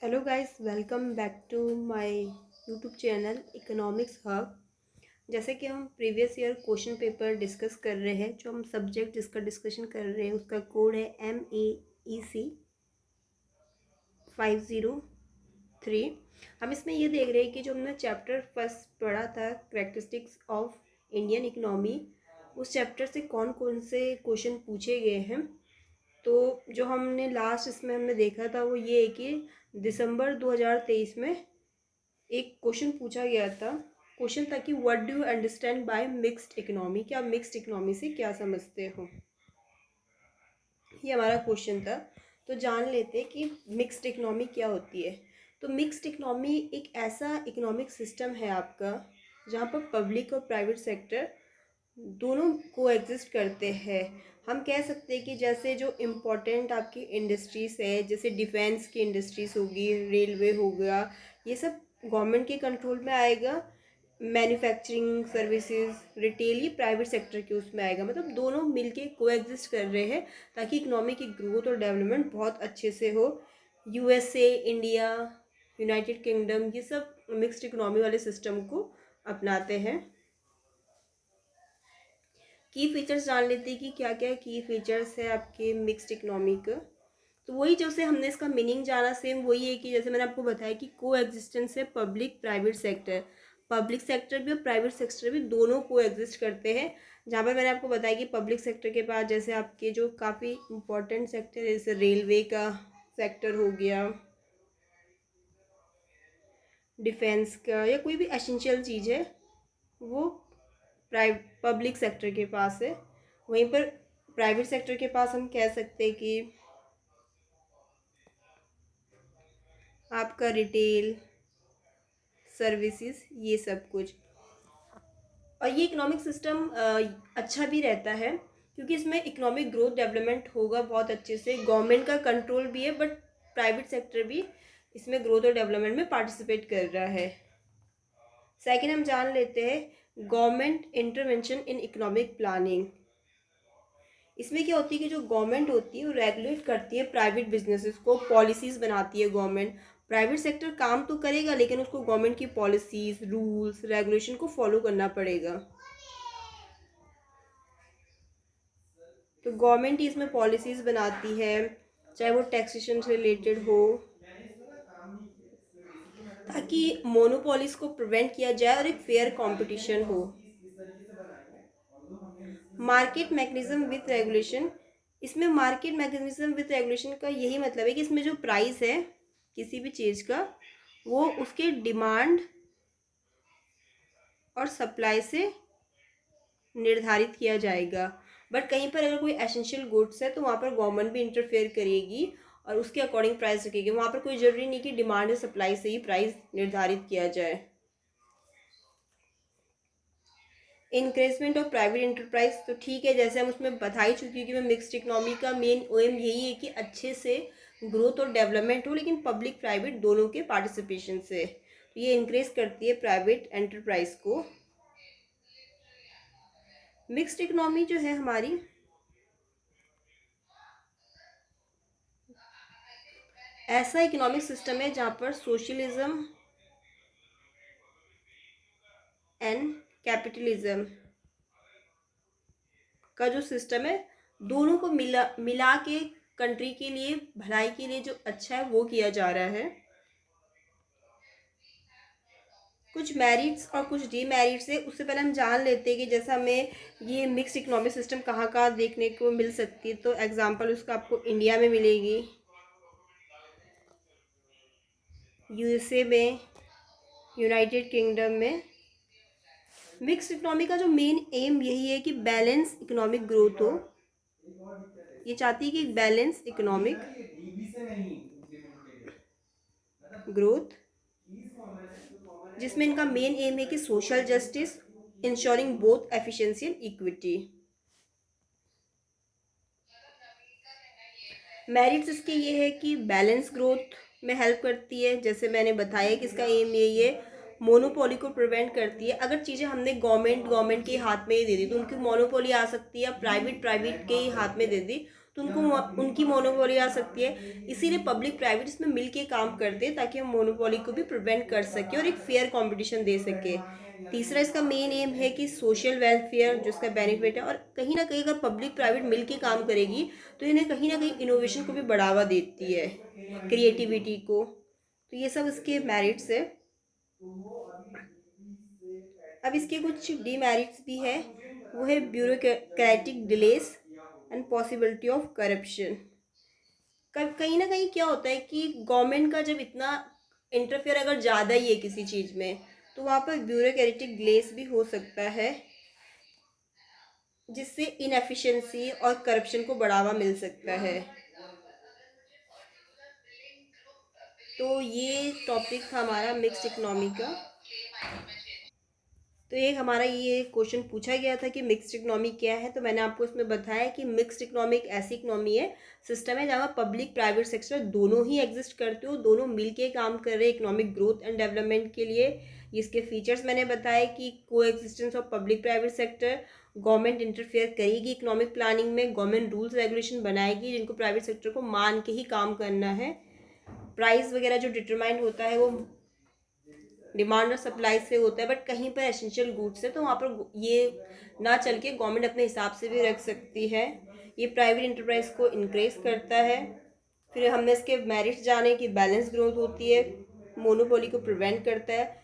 Hello guys, welcome back to my YouTube channel economics hub. जैसे कि हम previous year question paper discuss कर रहे हैं, जो हम सब्जेक्ट जिसका डिस्कशन कर रहे हैं उसका कोड है MEEC 503। हम इसमें ये देख रहे हैं कि जो हमने चैप्टर फर्स्ट पढ़ा था, करेक्टरिस्टिक्स ऑफ इंडियन इकोनॉमी, उस चैप्टर से कौन कौन से क्वेश्चन पूछे गए हैं। तो जो हमने लास्ट इसमें हमने देखा था वो ये है कि दिसंबर 2023 में एक क्वेश्चन पूछा गया था। क्वेश्चन था कि what do you understand by mixed economy, क्या मिक्स्ड इकोनॉमी से क्या समझते हो। ये हमारा क्वेश्चन था। तो जान लेते हैं कि मिक्स्ड इकोनॉमी क्या होती है। तो मिक्स्ड इकोनॉमी एक ऐसा इकोनॉमिक सिस्टम है आपका जहाँ पर पब्लिक और प्राइवेट सेक्टर दोनों को एग्जिस्ट करते हैं। हम कह सकते हैं कि जैसे जो इम्पोर्टेंट आपकी इंडस्ट्रीज है, जैसे डिफेंस की इंडस्ट्रीज होगी, रेलवे हो गया, ये सब गवर्नमेंट के कंट्रोल में आएगा। मैन्युफैक्चरिंग सर्विसेज रिटेल ये प्राइवेट सेक्टर के उसमें आएगा। मतलब दोनों मिलके कोएग्जिस्ट कर रहे हैं ताकि इकोनॉमी की ग्रोथ और डेवलपमेंट बहुत अच्छे से हो। यूएसए, इंडिया, यूनाइटेड किंगडम ये सब मिक्स्ड इकोनॉमी वाले सिस्टम को अपनाते हैं। की फीचर्स जान लेते हैं कि क्या क्या की फीचर्स है आपके मिक्स्ड इकोनॉमी का। तो वही जैसे हमने इसका मीनिंग जाना, सेम वही है कि जैसे मैंने आपको बताया कि को एग्जिस्टेंस है public private sector. Public sector भी और प्राइवेट सेक्टर भी दोनों को एग्जिस्ट करते हैं। जहाँ पर मैंने आपको बताया कि पब्लिक सेक्टर के पास जैसे आपके जो काफ़ी इंपॉर्टेंट सेक्टर है, जैसे रेलवे का सेक्टर हो गया, डिफेंस का, या कोई भी एसेंशियल चीज़ है वो पब्लिक सेक्टर के पास है। वहीं पर प्राइवेट सेक्टर के पास हम कह सकते हैं कि आपका रिटेल सर्विसेज ये सब कुछ। और ये इकोनॉमिक सिस्टम अच्छा भी रहता है क्योंकि इसमें इकोनॉमिक ग्रोथ डेवलपमेंट होगा बहुत अच्छे से। गवर्नमेंट का कंट्रोल भी है बट प्राइवेट सेक्टर भी इसमें ग्रोथ और डेवलपमेंट में पार्टिसिपेट कर रहा है। सेकंड हम जान लेते हैं government intervention in economic planning. इसमें क्या होती है कि जो गवर्नमेंट होती है वो रेगुलेट करती है प्राइवेट बिजनेसेस को, पॉलिसीज बनाती है गवर्नमेंट। प्राइवेट सेक्टर काम तो करेगा लेकिन उसको गवर्नमेंट की पॉलिसीज, रूल्स, रेगुलेशन को फॉलो करना पड़ेगा। तो गवर्नमेंट ही इसमें पॉलिसीज बनाती है, चाहे वो टैक्सेशन से रिलेटेड हो, ताकि मोनोपोलिस को प्रिवेंट किया जाए और एक फेयर कंपटीशन हो। Market mechanism with regulation. इसमें मार्केट मैकेनिज्म विथ रेगुलेशन का यही मतलब है कि इसमें जो प्राइस है किसी भी चीज़ का वो उसके डिमांड और सप्लाई से निर्धारित किया जाएगा। बट कहीं पर अगर कोई एसेंशियल गुड्स है तो वहाँ पर गवर्नमेंट भी इंटरफेयर करेगी और उसके अकॉर्डिंग प्राइस रखेगी। वहाँ पर कोई ज़रूरी नहीं कि डिमांड और सप्लाई से ही प्राइस निर्धारित किया जाए। इंक्रेजमेंट ऑफ प्राइवेट इंटरप्राइज, तो ठीक है, जैसे हम उसमें बता ही चुकी हूँ कि मैं मिक्स्ड इकोनॉमी का मेन एम यही है कि अच्छे से ग्रोथ और डेवलपमेंट हो, लेकिन पब्लिक प्राइवेट दोनों के पार्टिसिपेशन से। तो ये इंक्रेज करती है प्राइवेट एंटरप्राइज को। मिक्स्ड इकोनॉमी जो है हमारी ऐसा इकोनॉमिक सिस्टम है जहाँ पर सोशलिज्म एंड कैपिटलिज्म का जो सिस्टम है दोनों को मिला के कंट्री के लिए, भलाई के लिए जो अच्छा है वो किया जा रहा है। कुछ मेरिट्स और कुछ डीमेरिट्स है। उससे पहले हम जान लेते हैं कि जैसा हमें ये मिक्स इकोनॉमिक सिस्टम कहाँ कहाँ देखने को मिल सकती है। तो एग्जांपल उसका आपको इंडिया में मिलेगी, यूएसए में, यूनाइटेड किंगडम में। मिक्स इकोनॉमी का जो मेन एम यही है कि बैलेंस इकोनॉमिक ग्रोथ हो। ये चाहती है कि बैलेंस इकोनॉमिक ग्रोथ, जिसमें इनका मेन एम है कि social justice, ensuring both efficiency and equity. Merits इसके ये है कि बैलेंस ग्रोथ में हेल्प करती है, जैसे मैंने बताया कि इसका एम यही है। मोनोपोली को प्रिवेंट करती है। अगर चीज़ें हमने गवर्नमेंट के हाथ में ही दे दी तो उनकी मोनोपोली आ सकती है, प्राइवेट के ही हाथ में दे दी तो उनकी मोनोपोली आ सकती है। इसीलिए पब्लिक प्राइवेट इसमें मिल के काम करते हैं ताकि हम मोनोपोली को भी प्रिवेंट कर सके और एक फेयर कंपटीशन दे सके। तीसरा इसका मेन एम है कि सोशल वेलफेयर जो इसका बेनिफिट है, और कहीं ना कहीं अगर पब्लिक प्राइवेट मिल के काम करेगी तो इन्हें कहीं ना कहीं इनोवेशन को भी बढ़ावा देती है, क्रिएटिविटी को। तो ये सब इसके मेरिट्स है। अब इसके कुछ डीमेरिट्स भी है, वो है bureaucratic delays and possibility of corruption. कहीं ना कहीं क्या होता है कि गवर्नमेंट का जब इतना इंटरफेयर अगर ज़्यादा ही है किसी चीज़ में, तो वहाँ पर ब्यूरोक्रेटिक डिलेस भी हो सकता है, जिससे इनएफिशिएंसी और करप्शन को बढ़ावा मिल सकता है। तो ये टॉपिक था हमारा मिक्स्ड इकोनॉमी का। तो एक हमारा ये क्वेश्चन पूछा गया था कि मिक्स्ड इकोनॉमी क्या है, तो मैंने आपको इसमें बताया कि मिक्स्ड इकोनॉमी एक ऐसी इकोनॉमी है, सिस्टम है जहाँ पब्लिक प्राइवेट सेक्टर दोनों ही एग्जिस्ट करते हो, दोनों मिलके काम कर रहे हैं इकोनॉमिक ग्रोथ एंड डेवलपमेंट के लिए। इसके फीचर्स मैंने बताया कि को existence of public private sector, government interfere करेगी इकोनॉमिक प्लानिंग में, गवर्नमेंट रूल्स रेगुलेशन बनाएगी जिनको प्राइवेट सेक्टर को मान के ही काम करना है। प्राइस वगैरह जो डिटरमाइंड होता है वो डिमांड और सप्लाई से होता है, बट कहीं पर एसेंशियल गुड्स है तो वहाँ पर ये ना चल के गवर्नमेंट अपने हिसाब से भी रख सकती है। ये प्राइवेट इंटरप्राइज को इंक्रेज करता है। फिर हमने इसके मेरिट्स जाने कि बैलेंस ग्रोथ होती है, मोनोपोली को प्रिवेंट करता है,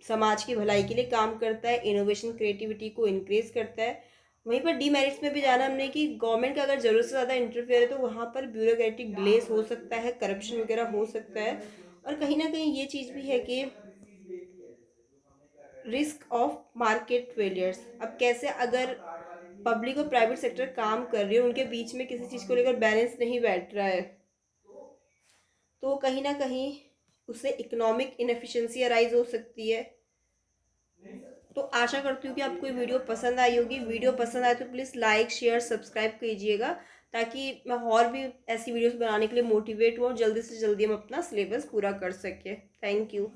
समाज की भलाई के लिए काम करता है, इनोवेशन क्रिएटिविटी को इंक्रेज करता है। वहीं पर डीमेरिट्स में भी जाना हमने कि गवर्नमेंट का अगर ज़रूरत से ज़्यादा इंटरफेयर है तो वहाँ पर ब्यूरोक्रेटिक डिलेस हो सकता है, करप्शन वगैरह हो सकता है। और कहीं ना कहीं ये चीज़ भी है कि रिस्क ऑफ मार्केट फेलियर्स। अब कैसे अगर पब्लिक और प्राइवेट सेक्टर काम कर रहे हो, उनके बीच में किसी चीज़ को लेकर बैलेंस नहीं बैठ रहा है, तो कहीं ना कहीं उससे इकोनॉमिक इनएफिशिएंसी अराइज हो सकती है। तो आशा करती हूँ कि आपको ये वीडियो पसंद आई होगी। वीडियो पसंद आए तो प्लीज़ लाइक शेयर सब्सक्राइब कीजिएगा, ताकि मैं और भी ऐसी वीडियोस बनाने के लिए मोटिवेट हूँ और जल्दी से जल्दी हम अपना सिलेबस पूरा कर सकें। Thank you.